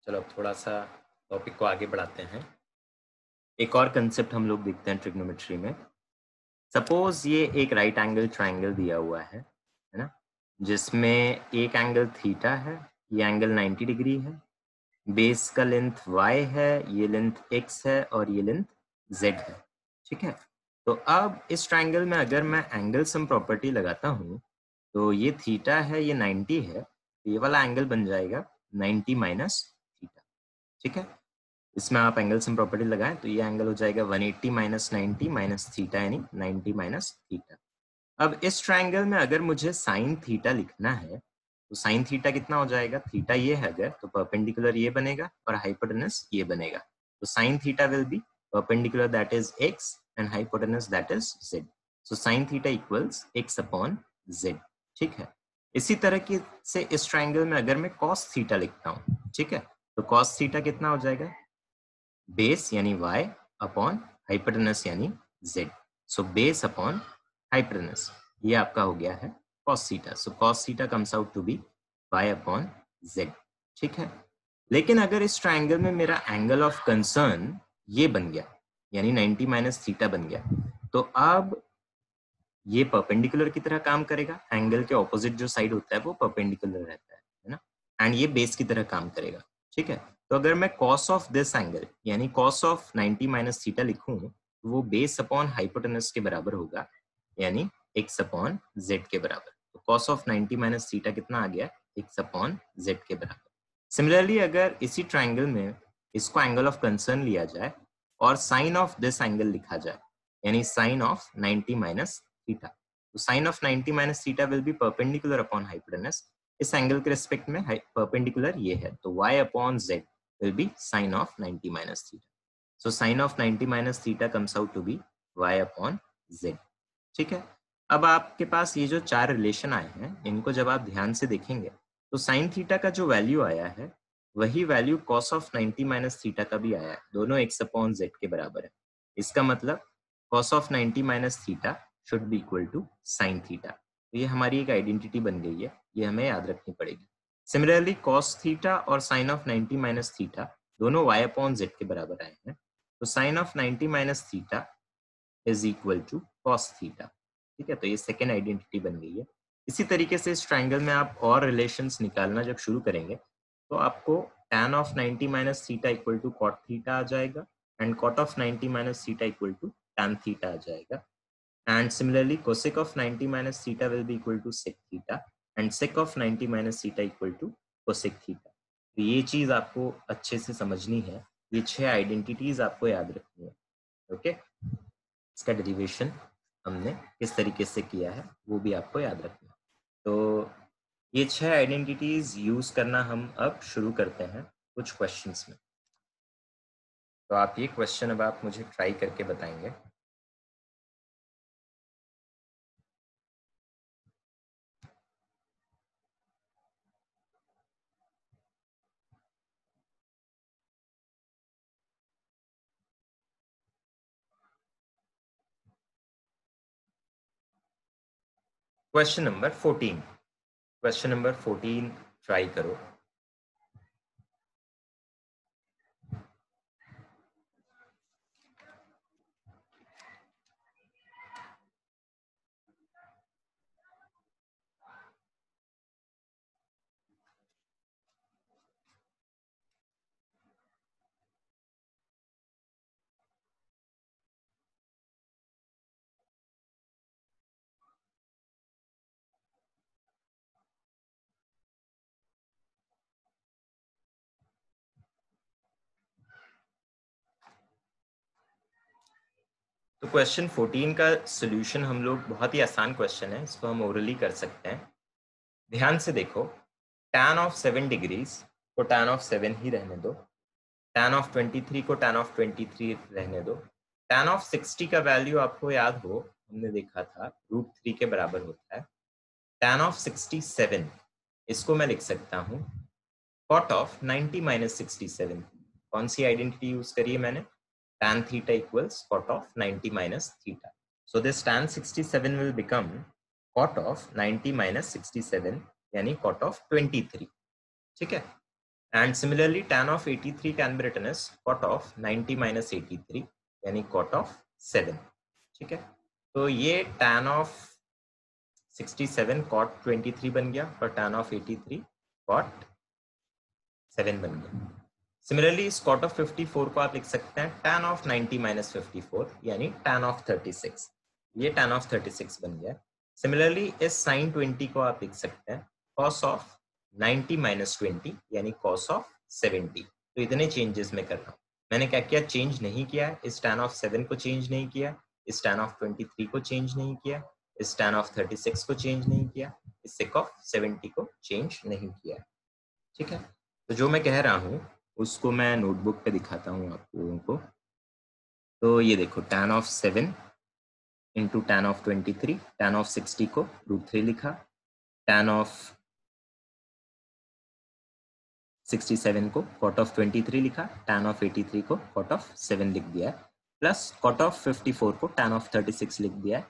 चलो अब थोड़ा सा टॉपिक को आगे बढ़ाते हैं। एक और कंसेप्ट हम लोग देखते हैं ट्रिग्नोमेट्री में। सपोज ये एक राइट एंगल ट्राइंगल दिया हुआ है ना, जिसमें एक एंगल थीटा है, ये एंगल 90 डिग्री है, बेस का लेंथ y है, ये लेंथ x है और ये लेंथ z है। ठीक है, तो अब इस ट्राइंगल में अगर मैं एंगल सम प्रॉपर्टी लगाता हूँ तो ये थीटा है, ये 90 है, तो ये वाला एंगल बन जाएगा 90 माइनस थीटा। ठीक है, इसमें आप एंगल सम प्रॉपर्टी लगाएं तो ये एंगल हो जाएगा 180 माइनस 90 माइनस थीटा यानी 90 माइनस थीटा। अब इस ट्राइंगल में अगर मुझे साइन थीटा लिखना है तो साइन थीटा कितना हो जाएगा, थीटा ये है अगर, तो परपेंडिकुलर ये बनेगा और हाइपोटेनस ये बनेगा। तो sine theta will be perpendicular that is x and hypotenuse that is z। So sine theta equals x upon z। ठीक है, इसी तरह की से इस ट्राइंगल में अगर मैं cos थीटा लिखता हूँ, ठीक है, तो cos थीटा कितना हो जाएगा, बेस यानी y अपॉन हाइपोटेनस यानी z। So base upon hypotenuse, ये आपका हो गया है cos theta. So cos theta comes out to be y upon z। ठीक है, लेकिन अगर इस ट्राइंगल में मेरा एंगल ऑफ कंसर्न ये बन गया यानी 90 माइनस थीटा बन गया, तो अब ये परपेंडिकुलर की तरह काम करेगा, एंगल के ऑपोजिट जो साइड होता है वो परपेंडिकुलर रहता है ना, एंड ये बेस की तरह काम करेगा। ठीक है, तो अगर मैं cos ऑफ दिस एंगल यानी cos ऑफ 90 माइनस थीटा लिखूं तो वो बेस अपॉन हाइपोटेनस के बराबर होगा यानी x अपॉन z के बराबर। तो cos ऑफ 90 माइनस थीटा कितना आ गया, x अपॉन z के बराबर। सिमिलरली अगर इसी ट्राइंगल में इसको एंगल ऑफ कंसर्न लिया जाए और साइन ऑफ दिस एंगल लिखा जाए यानी साइन ऑफ 90 माइनस थीटा, तो sine of 90 minus theta will be perpendicular upon hypotenuse. इस एंगल के रिस्पेक्ट में परपेंडिकुलर ये है, तो y upon z will be sine of 90 minus theta. So sine of 90 minus theta comes out to be y upon z। ठीक है, अब आपके पास ये जो चार रिलेशन आए हैं इनको जब आप ध्यान से देखेंगे तो साइन थीटा का जो वैल्यू आया है वही value cos of 90 minus theta का भी आया है, दोनों x अपॉन z के बराबर है। इसका मतलब cos of 90 minus theta should be equal to sine theta. तो ये हमारी एक आइडेंटिटी बन गई है, ये हमें याद रखनी पड़ेगी। सिमिलरली cos थीटा और साइन ऑफ 90 माइनस थीटा दोनों y अपॉन z के बराबर आए हैं, तो sine of 90 minus theta is equal to cos theta. ठीक है, तो ये सेकेंड आइडेंटिटी बन गई है। इसी तरीके से इस ट्राइंगल में आप और रिलेशंस निकालना जब शुरू करेंगे तो आपको tan of 90 minus theta equal to cot theta आ जाएगा and cot of 90 minus theta equal to tan theta आ जाएगा। And similarly cosec of 90 minus theta will be equal to sec theta and sec of 90 minus theta equal to cosec theta. तो ये चीज आपको अच्छे से समझनी है, ये 6 आइडेंटिटीज आपको याद रखनी है। ओके, इसका डेरिवेशन हमने किस तरीके से किया है वो भी आपको याद रखना है। तो ये 6 आइडेंटिटीज यूज करना हम अब शुरू करते हैं कुछ क्वेश्चंस में। तो आप ये क्वेश्चन अब आप मुझे ट्राई करके बताएंगे। Question number 14, question number 14 try करो। तो क्वेश्चन 14 का सॉल्यूशन हम लोग, बहुत ही आसान क्वेश्चन है, इसको हम ओरली कर सकते हैं। ध्यान से देखो, tan ऑफ 7 डिग्रीज को tan ऑफ 7 ही रहने दो, tan ऑफ 23 को tan ऑफ 23 रहने दो। tan ऑफ 60 का वैल्यू आपको याद हो, हमने देखा था √3 के बराबर होता है। tan ऑफ 67 इसको मैं लिख सकता हूँ cot ऑफ 90 माइनस 67। कौन सी आइडेंटिटी यूज करी है मैंने, tan theta equals cot of 90 minus theta. So this tan 67 will become cot of 90 minus 67 यानी cot ऑफ 23। ठीक है, and similarly tan of 83 can be written as cot of 90 minus 83 यानी cot of 7. ठीक है, तो ये tan ऑफ 67 cot 23 बन गया और tan ऑफ 83 cot 7 बन गया. सिमिलरली इस cot ऑफ 54 को आप लिख सकते हैं tan ऑफ 90 माइनस 54 यानी tan ऑफ 36. ये tan ऑफ 36 बन गया. सिमिलरली इस sin 20 को आप लिख सकते हैं cos ऑफ 90 माइनस 20 यानी cos ऑफ 70. तो इतने चेंजेस मैं कर रहा हूँ. मैंने क्या किया, चेंज नहीं किया. इस tan ऑफ 7 को चेंज नहीं किया, इस tan ऑफ 23 को चेंज नहीं किया, इस tan ऑफ 36 को चेंज नहीं किया, इस sec ऑफ 70 को चेंज नहीं किया. ठीक है, तो जो मैं कह रहा हूँ उसको मैं नोटबुक पे दिखाता हूँ आप लोगों को. तो ये देखो, tan of 7 into tan of 23, tan of 60 को √3 लिखा, tan ऑफ 67 को cot ऑफ 23 लिखा, tan ऑफ 83 को cot ऑफ 7 लिख दिया है, प्लस cot ऑफ 54 को tan ऑफ 36 लिख दिया है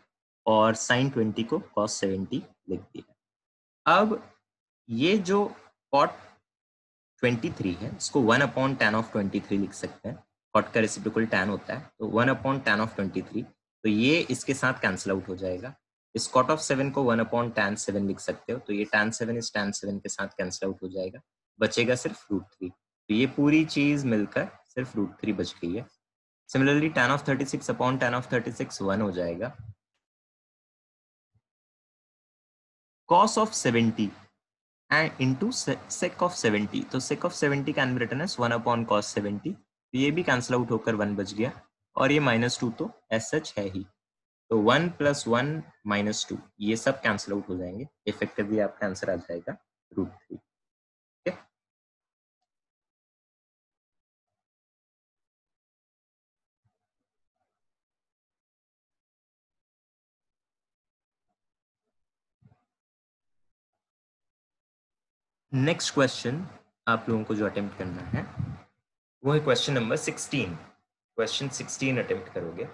और sin 20 को cos 70 लिख दिया है. अब ये जो cot 23 है इसको 1/tan ऑफ 23 लिख सकते हैं. cot का रेसिप्रोकल tan होता है, तो 1/tan ऑफ 23, तो ये इसके साथ कैंसिल आउट हो जाएगा. इस cot ऑफ 7 को 1/tan 7 लिख सकते हो, तो ये tan 7 इस tan 7 के साथ कैंसिल आउट हो जाएगा, बचेगा सिर्फ √3. तो ये पूरी चीज मिलकर सिर्फ √3 बच गई है. Similarly tan of 36/tan of 36 1 हो जाएगा. cos of 70 and into sec of 70, तो sec of 70 can be written as 1/cos 70. तो ये भी कैंसिल आउट होकर 1 बच गया और ये -2 तो एज सच है ही. तो 1 + 1 - 2 ये सब कैंसिल आउट हो जाएंगे. इफेक्टिवली आपका आंसर आ जाएगा √3. नेक्स्ट क्वेश्चन आप लोगों को जो अटेम्प्ट करना है वो है क्वेश्चन नंबर 16. क्वेश्चन 16 अटेम्प्ट करोगे.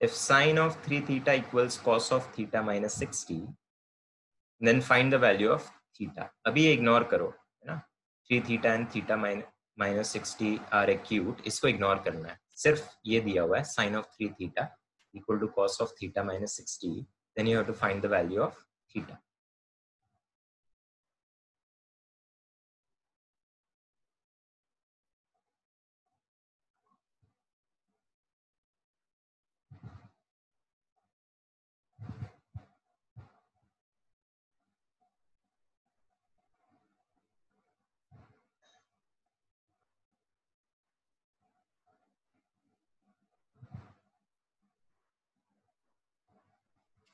If sin of 3 theta equals cos of theta minus 60, then find the value of theta. अभी ये इग्नोर करो, है ना. 3 theta and theta minus 60 are acute. इसको इग्नोर करना है. सिर्फ ये दिया हुआ है sin of 3 theta equal to cos of theta minus 60. Then you have to find the value of theta.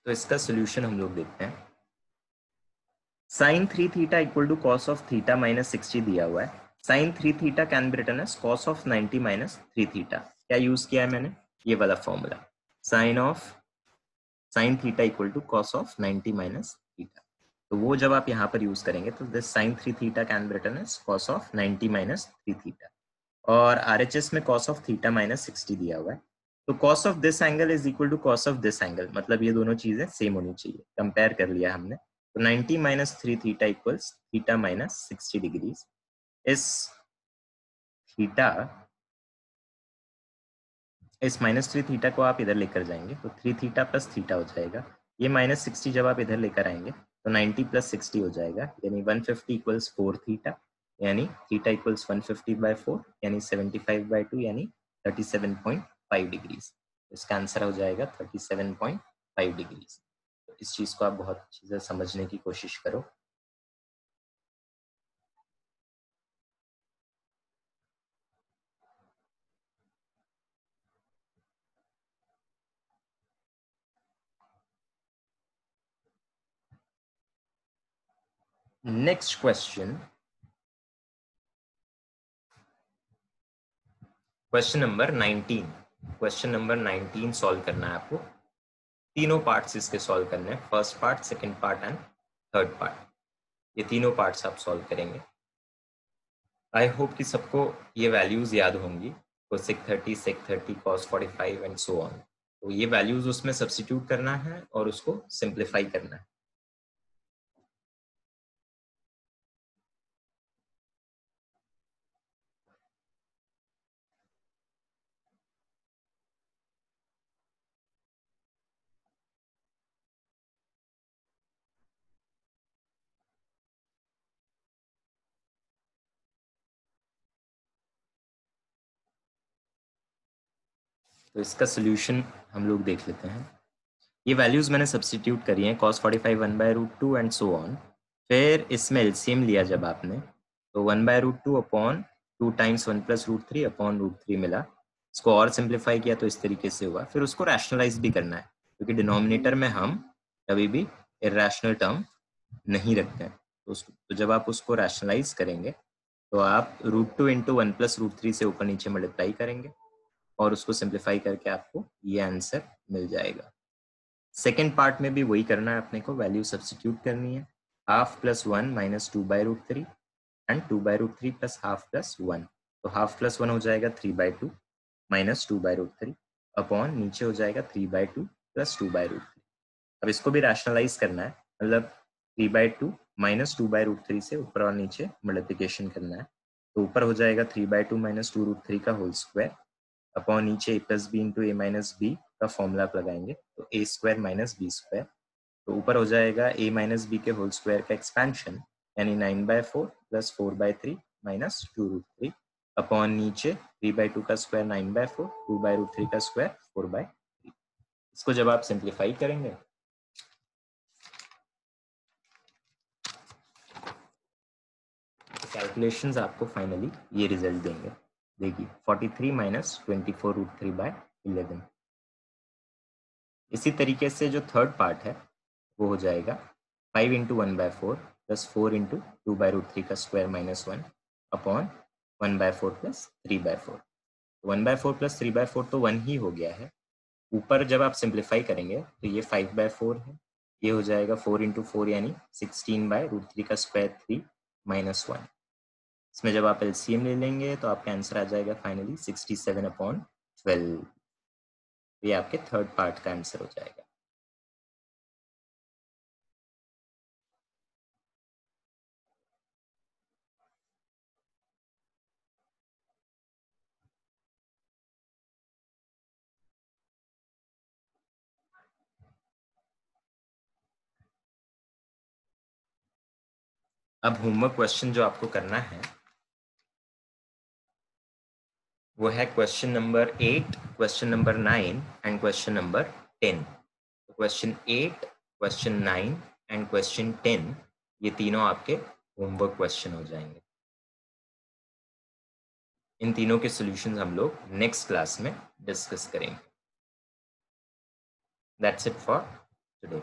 तो इसका सोल्यूशन हम लोग देखते हैं. sin 3 theta equal to cos of theta minus 60 दिया हुआ है. sin 3 theta can be written as cos of 90 minus 3 theta. क्या यूज किया है मैंने, ये वाला formula, sin theta equal to cos of 90 minus theta. तो वो जब आप यहाँ पर यूज करेंगे तो this sin 3 theta can be written as cos of 90 minus 3 theta. और RHS में cos of theta minus 60 दिया हुआ है. तो cos of this angle is equal to cos of this angle, मतलब ये दोनों चीजें सेम होनी चाहिए. कंपेयर कर लिया हमने, तो 90 minus 3 theta equals theta minus 60 degrees. इस थीटा, इस -3 थीटा को आप इधर लेकर जाएंगे तो 3 थीटा प्लस थीटा हो जाएगा. ये -60 जब आप इधर लेकर आएंगे तो 90 + 60 हो जाएगा, यानी 150 = 4 थीटा, यानी थीटा इक्वल्स 150/4 यानी 75/2 यानी 37.5 डिग्रीज. इसका आंसर हो जाएगा 37.5 डिग्रीज. तो इस चीज को आप बहुत अच्छे से समझने की कोशिश करो. Next question, question number 19. Question number 19 solve करना है आपको. तीनों पार्ट्स इसके सॉल्व करने हैं, first part, second part and third part. ये तीनों पार्ट्स आप सॉल्व करेंगे. आई होप कि सबको ये वैल्यूज याद होंगी. तो sec 30, sec 30, cos 45 and so on. तो ये वैल्यूज उसमें सब्स्टिट्यूट करना है और उसको सिंप्लीफाई करना है. तो इसका सोल्यूशन हम लोग देख लेते हैं। ये वैल्यूज़ मैंने सब्स्टिट्यूट करी हैं, cos 45 1/√2 एंड सो ऑन। फिर इसमें एलसीएम लिया जब आपने, तो 1/√2 अपॉन 2 टाइम्स 1 + √3 अपॉन √3 मिला। इसको और सिंप्लीफाई किया तो इस तरीके से हुआ। फिर उसको रैशनलाइज भी करना है, क्योंकि डिनोमिनेटर में हम कभी भी इरेशनल टर्म नहीं रखते हैं। तो जब आप उसको रैशनलाइज करेंगे तो आप √2 इंटू 1 + √3 से ऊपर नीचे मल्टीप्लाई करेंगे और उसको सिंप्लीफाई करके आपको ये आंसर मिल जाएगा। सेकेंड पार्ट में भी वही करना है अपने को, वैल्यू सब्स्टिट्यूट करनी है। Half + 1 - 2/√3 and 2/√3 + half + 1। तो हाफ + 1 हो जाएगा 3/2 - 2/√3 अपॉन नीचे हो जाएगा 3/2 + 2/√3। अब इसको भी रैशनलाइज करना है, मतलब 3/2 - 2/√3 से ऊपर और नीचे मल्टीप्लिकेशन करना है। तो ऊपर हो जाएगा 3/2 - 2√3 का होल स्क्वायर अपॉन नीचे a + b into a - b का फॉर्मूला आप लगाएंगे, तो a² - b²। तो ऊपर हो जाएगा a - b के होल स्क्वायर का एक्सपेंशन, यानी 9/4 + 4/3 - 2√3 अपॉन नीचे 3/2 का स्क्वायर 9/4, 2/√3 का स्क्वायर 4/3। इसको जब आप सिंप्लीफाई करेंगे कैलकुलेशंस आपको फाइनली ये रिजल्ट देंगे। देखिए 43 - 24√3/11। इसी तरीके से जो थर्ड पार्ट है वो हो जाएगा 5 इंटू 1/4 + 4 इंटू 2/√3 का स्क्वायर -1 अपॉन 1/4 + 3/4। 1/4 + 3/4 तो 1 ही हो गया है। ऊपर जब आप सिंप्लीफाई करेंगे तो ये 5/4 है, ये हो जाएगा 4 इंटू 4 यानी 16/√3 का स्क्वायर 3 -1। इसमें जब आप एलसीएम ले लेंगे तो आपका आंसर आ जाएगा फाइनली 67/12। ये आपके थर्ड पार्ट का आंसर हो जाएगा। अब होमवर्क क्वेश्चन जो आपको करना है वो है question number 8, question number 9 and question number 10। तो क्वेश्चन 8, क्वेश्चन 9 एंड क्वेश्चन 10 ये तीनों आपके होमवर्क क्वेश्चन हो जाएंगे। इन तीनों के सॉल्यूशंस हम लोग नेक्स्ट क्लास में डिस्कस करेंगे। That's it for today.